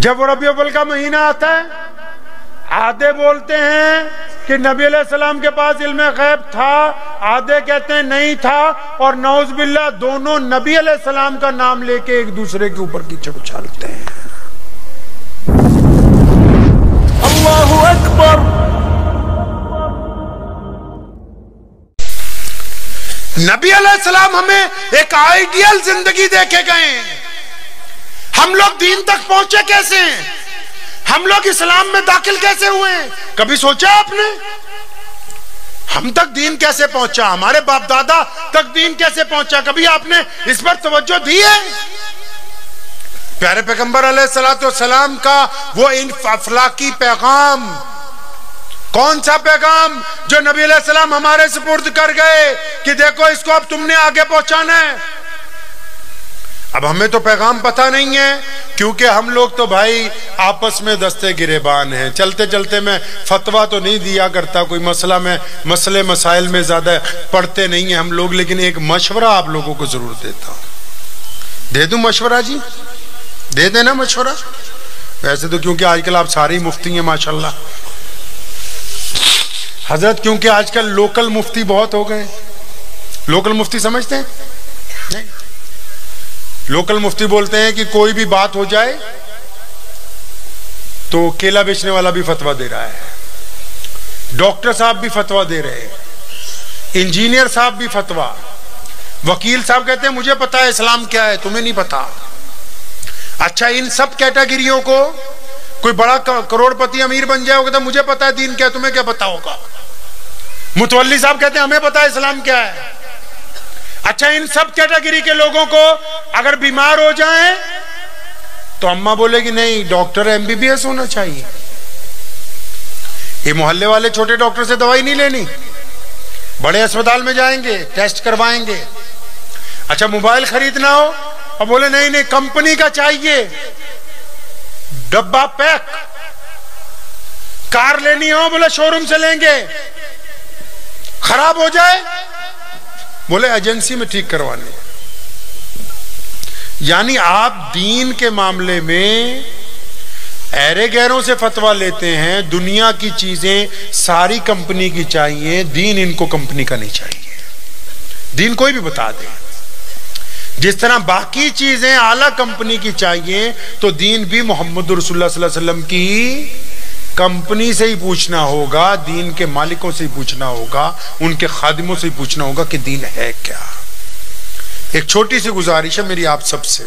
جب ربیع الاول کا مہینہ آتا ہے، آدھے بولتے ہیں کہ نبی علیہ السلام کے پاس علم غیب تھا، آدھے کہتے ہیں نہیں تھا، اور نعوذ باللہ دونوں نبی علیہ السلام کا نام لے کے ایک دوسرے کے اوپر کیچڑ اچھالتے ہیں۔ اللہ اکبر۔ نبی علیہ السلام ہمیں ایک آئیڈیل زندگی دے کے گئے ہیں، ہم لوگ دین تک پہنچے کیسے ہیں، ہم لوگ اسلام میں داخل کیسے ہوئے ہیں، کبھی سوچا آپ نے؟ ہم تک دین کیسے پہنچا، ہمارے باپ دادا تک دین کیسے پہنچا، کبھی آپ نے اس پر توجہ دی ہے؟ پیارے پیغمبر علیہ السلام کا وہ افلاکی پیغام، کون سا پیغام جو نبی علیہ السلام ہمارے سپرد کر گئے کہ دیکھو اس کو اب تم نے آگے پہنچانا ہے۔ اب ہمیں تو پیغام پتہ نہیں ہے، کیونکہ ہم لوگ تو بھائی آپس میں دستے گریبان ہیں، چلتے چلتے میں فتویٰ تو نہیں دیا کرتا، کوئی مسئلے مسائل میں زیادہ پڑھتے نہیں ہیں ہم لوگ، لیکن ایک مشورہ آپ لوگوں کو ضرور دیتا ہوں۔ دے دوں مشورہ جی؟ دے دینا مشورہ؟ ویسے تو کیونکہ آج کل آپ سارے ہی مفتی ہیں ماشاءاللہ حضرت، کیونکہ آج کل لوکل مفتی بہت ہو گئے۔ لوکل مفتی سمجھتے ہیں؟ نہیں، لوکل مفتی بولتے ہیں کہ کوئی بھی بات ہو جائے تو کیلا بیچنے والا بھی فتویٰ دے رہا ہے، ڈاکٹر صاحب بھی فتویٰ دے رہے ہیں، انجینئر صاحب بھی فتویٰ، وکیل صاحب کہتے ہیں مجھے پتا ہے اسلام کیا ہے، تمہیں نہیں پتا۔ اچھا، ان سب کیٹیگریوں کو کوئی بڑا کروڑ پتی امیر بن جائے ہوگا تو مجھے پتا ہے دین کیا، تمہیں کیا پتا ہوگا۔ متولی صاحب کہتے ہیں ہمیں پتا ہے اسلام کیا ہے۔ اچھا، ان سب کیٹیگری کے لوگوں کو اگر بیمار ہو جائیں تو اماں بولے گی نہیں، ڈاکٹر MBBS ہونا چاہیے، یہ محلے والے چھوٹے ڈاکٹر سے دوائی نہیں لینی، بڑے اسپتال میں جائیں گے، ٹیسٹ کروائیں گے۔ اچھا، موبائل خریدنا ہو اور بولے نہیں نہیں کمپنی کا چاہیے، ڈبہ پیک۔ کار لینی ہو بولے شو روم سے لیں گے، خراب ہو جائے بولے ایجنسی میں ٹھیک کروانے۔ یعنی آپ دین کے معاملے میں ایرے گیروں سے فتویٰ لیتے ہیں، دنیا کی چیزیں ساری کمپنی کی چاہیے، دین ان کو کمپنی کا نہیں چاہیے، دین کوئی بھی بتا دے۔ جس طرح باقی چیزیں اعلیٰ کمپنی کی چاہیے تو دین بھی محمد رسول اللہ صلی اللہ علیہ وسلم کی کمپنی سے ہی پوچھنا ہوگا، دین کے مالکوں سے ہی پوچھنا ہوگا، ان کے خادموں سے ہی پوچھنا ہوگا کہ دین ہے کیا۔ ایک چھوٹی سی گزارش ہے میری آپ سب سے،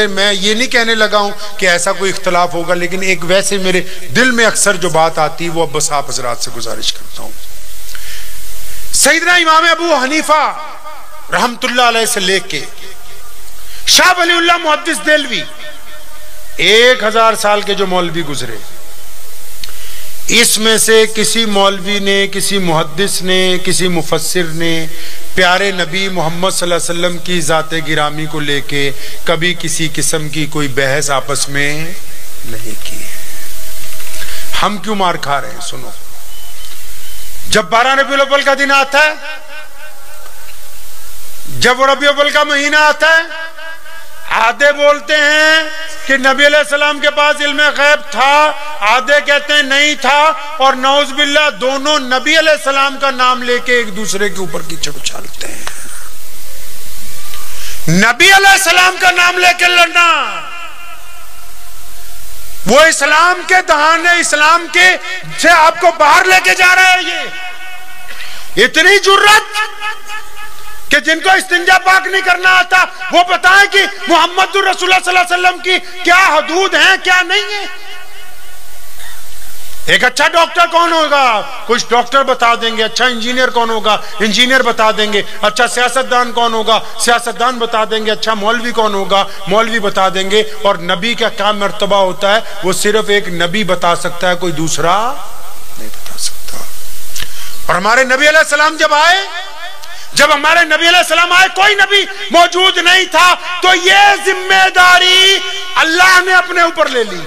میں یہ نہیں کہنے لگا ہوں کہ ایسا کوئی اختلاف ہوگا، لیکن ایک ویسے میرے دل میں اکثر جو بات آتی ہے وہ اب بس آپ حضرات سے گزارش کرتا ہوں۔ سیدنا امام ابو حنیفہ رحمت اللہ علیہ سے لے کے شاہ ولی اللہ محدث دہلوی، 1000 سال کے جو مولوی گزرے، اس میں سے کسی مولوی نے، کسی محدث نے، کسی مفسر نے پیارے نبی محمد صلی اللہ علیہ وسلم کی ذات گرامی کو لے کے کبھی کسی قسم کی کوئی بحث آپس میں نہیں کی ہے۔ ہم کیوں مار کھا رہے ہیں؟ سنو، جب 12 ربیع الاول کا دن آتا ہے، جب ربیع الاول کا مہینہ آتا ہے، آدھے بولتے ہیں کہ نبی علیہ السلام کے پاس علم غیب تھا، آدھے کہتے ہیں نہیں تھا، اور نعوذ باللہ دونوں نبی علیہ السلام کا نام لے کے ایک دوسرے کے اوپر کیچڑ اچھالتے ہیں۔ نبی علیہ السلام کا نام لے کے لڑنا، وہ اسلام کے دہانے، اسلام کے سے آپ کو باہر لے کے جا رہا ہے۔ یہ اتنی جرات کہ جن کو استنجا پاک نہیں کرنا آتا وہ بتائیں کہ محمد رسول اللہ صلی اللہ علیہ وسلم کی کیا حدود ہیں، کیا نہیں ہیں۔ ایک اچھا ڈاکٹر کون ہوگا؟ کچھ ڈاکٹر بتا دیں گے۔ اچھا انجینئر کون ہوگا؟ انجینئر بتا دیں گے۔ اچھا سیاستدان کون ہوگا؟ سیاستدان بتا دیں گے۔ اچھا مولوی کون ہوگا؟ مولوی بتا دیں گے۔ اور نبی کا کیا مرتبہ ہوتا ہے؟ وہ صرف ایک نبی بتا سکتا ہے، کوئی دوسرا نہیں بتا سکتا۔ اور ہمارے نبی علیہ السلام جب ہمارے نبی علیہ السلام آئے، کوئی نبی موجود نہیں تھا، تو یہ ذمہ داری اللہ نے اپنے اوپر لے لی۔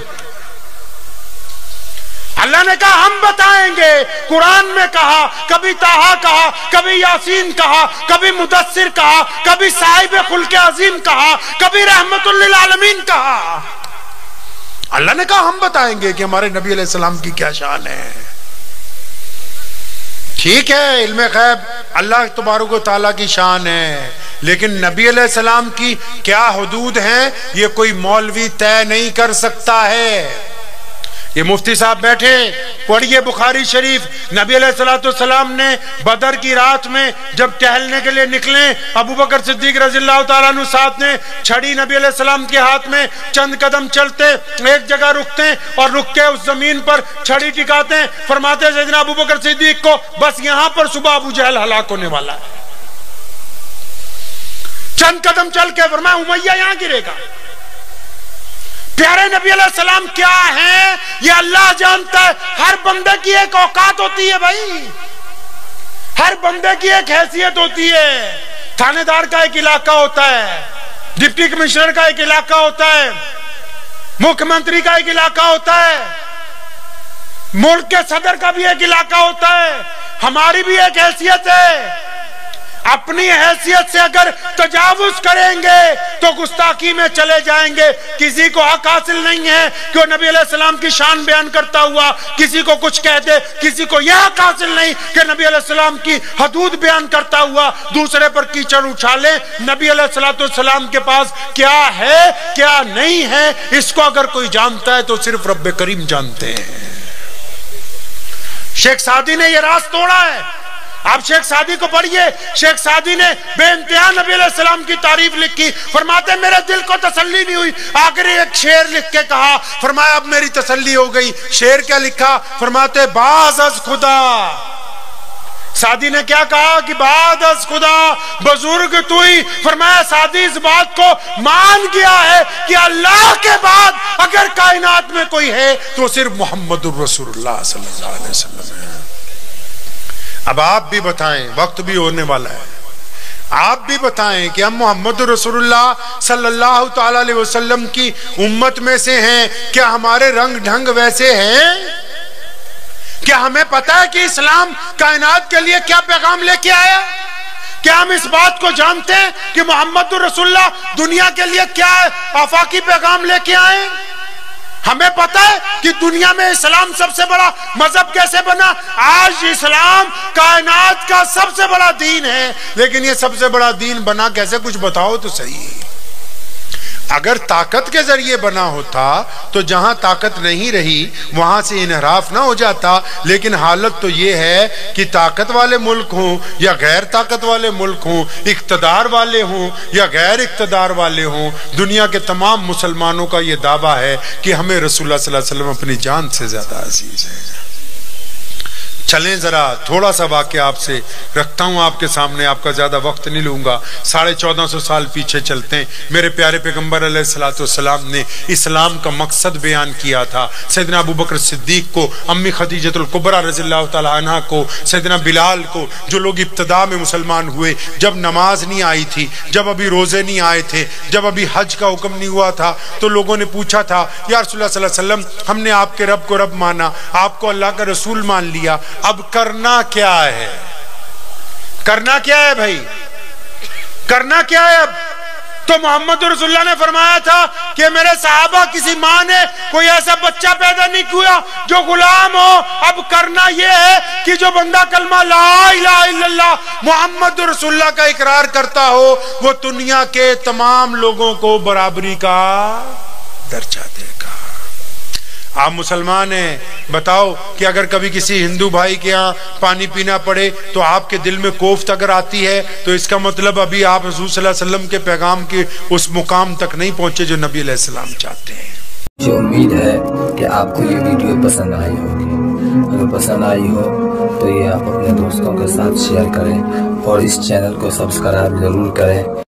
اللہ نے کہا ہم بتائیں گے، قرآن میں کہا، کبھی طٰہٰ کہا، کبھی یاسین کہا، کبھی مدثر کہا، کبھی صاحب خلق عظیم کہا، کبھی رحمت للعالمین کہا۔ اللہ نے کہا ہم بتائیں گے کہ ہمارے نبی علیہ السلام کی کیا شان ہے۔ ٹھیک ہے، علم غیب اللہ تبارک و تعالیٰ کی شان ہے، لیکن نبی علیہ السلام کی کیا حدود ہیں یہ کوئی مولوی طے نہیں کر سکتا ہے۔ یہ مفتی صاحب بیٹھے، پڑھیے بخاری شریف، نبی علیہ السلام نے بدر کی رات میں جب ٹہلنے کے لیے نکلے، ابو بکر صدیق رضی اللہ تعالیٰ عنہ ساتھ نے، چھڑی نبی علیہ السلام کے ہاتھ میں، چند قدم چلتے ایک جگہ رکتے اور رک کے اس زمین پر چھڑی ٹکاتے، فرماتے سیدنا ابو بکر صدیق کو بس یہاں پر صبح ابو جہل ہلاک ہونے والا ہے۔ چند قدم چل کے فرمایا امیہ یہاں گرے گا۔ پیارے نبی علیہ السلام کیا ہیں یہ اللہ جانتا ہے۔ ہر بندے کی ایک اوقات ہوتی ہے بھائی، ہر بندے کی ایک حیثیت ہوتی ہے۔ تھانے دار کا ایک علاقہ ہوتا ہے، ڈپٹی کمشنر کا ایک علاقہ ہوتا ہے، مکھ منتری کا ایک علاقہ ہوتا ہے، ملک کے صدر کا بھی ایک علاقہ ہوتا ہے۔ ہماری بھی ایک حیثیت ہے، اپنی حیثیت سے اگر تجاوز کریں گے تو گستاخی میں چلے جائیں گے۔ کسی کو حق حاصل نہیں ہے کہ وہ نبی علیہ السلام کی شان بیان کرتا ہوا کسی کو کچھ کہہ دے، کسی کو یہ حق حاصل نہیں کہ نبی علیہ السلام کی حدود بیان کرتا ہوا دوسرے پر کیچڑ اچھالے۔ نبی علیہ السلام کے پاس کیا ہے کیا نہیں ہے اس کو اگر کوئی جانتا ہے تو صرف رب کریم جانتے ہیں۔ شیخ سعدی نے یہ راز توڑا ہے۔ آپ شیخ سعدی کو پڑھیے، شیخ سعدی نے بے انتہا نبی علیہ السلام کی تعریف لکھی، فرماتے میرے دل کو تسلی نہیں ہوئی، آخر ایک شعر لکھ کے کہا، فرمایا اب میری تسلی ہو گئی۔ شعر کیا لکھا؟ فرماتے باز از خدا، سعدی نے کیا کہا کہ بعد از خدا بزرگ تو ہی۔ فرمایا سعدی اس بات کو مان گیا ہے کہ اللہ کے بعد اگر کائنات میں کوئی ہے تو صرف محمد الرسول اللہ صلی اللہ علیہ وسلم ہے۔ اب آپ بھی بتائیں، وقت بھی ہونے والا ہے، آپ بھی بتائیں کہ ہم محمد رسول اللہ صلی اللہ تعالی علیہ وسلم کی امت میں سے ہیں، کیا ہمارے رنگ ڈھنگ ویسے ہیں؟ کیا ہمیں پتہ ہے کہ اسلام کائنات کے لیے کیا پیغام لے کے آیا؟ کیا ہم اس بات کو جانتے ہیں کہ محمد رسول اللہ دنیا کے لیے کیا آفاقی پیغام لے کے آئے؟ ہمیں پتہ ہے کہ دنیا میں اسلام سب سے بڑا مذہب کیسے بنا؟ آج اسلام کائنات کا سب سے بڑا دین ہے، لیکن یہ سب سے بڑا دین بنا کیسے؟ کچھ بتاؤ تو صحیح۔ اگر طاقت کے ذریعے بنا ہوتا تو جہاں طاقت نہیں رہی وہاں سے انحراف نہ ہو جاتا، لیکن حالت تو یہ ہے کہ طاقت والے ملک ہوں یا غیر طاقت والے ملک ہوں، اقتدار والے ہوں یا غیر اقتدار والے ہوں، دنیا کے تمام مسلمانوں کا یہ دعویٰ ہے کہ ہمیں رسول اللہ صلی اللہ علیہ وسلم اپنی جان سے زیادہ عزیز ہے۔ چلیں ذرا تھوڑا سا واقعہ آپ سے رکھتا ہوں آپ کے سامنے، آپ کا زیادہ وقت نہیں لوں گا۔ 1450 سال پیچھے چلتے ہیں۔ میرے پیارے پیغمبر علیہ السلام نے اسلام کا مقصد بیان کیا تھا۔ سیدنا ابو بکر صدیق کو، امی خدیجہ الکبریٰ رضی اللہ تعالی عنہ کو، سیدنا بلال کو، جو لوگ ابتدا میں مسلمان ہوئے، جب نماز نہیں آئی تھی، جب ابھی روزے نہیں آئے تھے، جب ابھی حج کا حکم نہیں ہوا تھا، تو لوگوں نے پوچھا تھا یا رسول اللہ صلی اللہ علیہ وسلم ہم نے آپ کے رب کو رب مانا، آپ کو اللہ کا رسول مان لیا، اب کرنا کیا ہے؟ کرنا کیا ہے بھائی؟ کرنا کیا ہے اب؟ تو محمد رسول اللہ نے فرمایا تھا کہ میرے صحابہ کسی ماں نے کوئی ایسا بچہ پیدا نہیں کیا جو غلام ہو۔ اب کرنا یہ ہے کہ جو بندہ کلمہ لا الہ الا اللہ محمد رسول اللہ کا اقرار کرتا ہو وہ دنیا کے تمام لوگوں کو برابری کا درجہ دے گا۔ آپ مسلمان ہیں، بتاؤ کہ اگر کبھی کسی ہندو بھائی کے ہاں پانی پینا پڑے تو آپ کے دل میں کوفت اگر آتی ہے تو اس کا مطلب ابھی آپ حضور صلی اللہ علیہ وسلم کے پیغام کے اس مقام تک نہیں پہنچے جو نبی علیہ السلام چاہتے ہیں۔ مجھے امید ہے کہ آپ کو یہ ویڈیو پسند آئی ہوگی۔ اگر پسند آئی ہو تو یہ آپ اپنے دوستوں کے ساتھ شیئر کریں اور اس چینل کو سبسکرائب ضرور کریں۔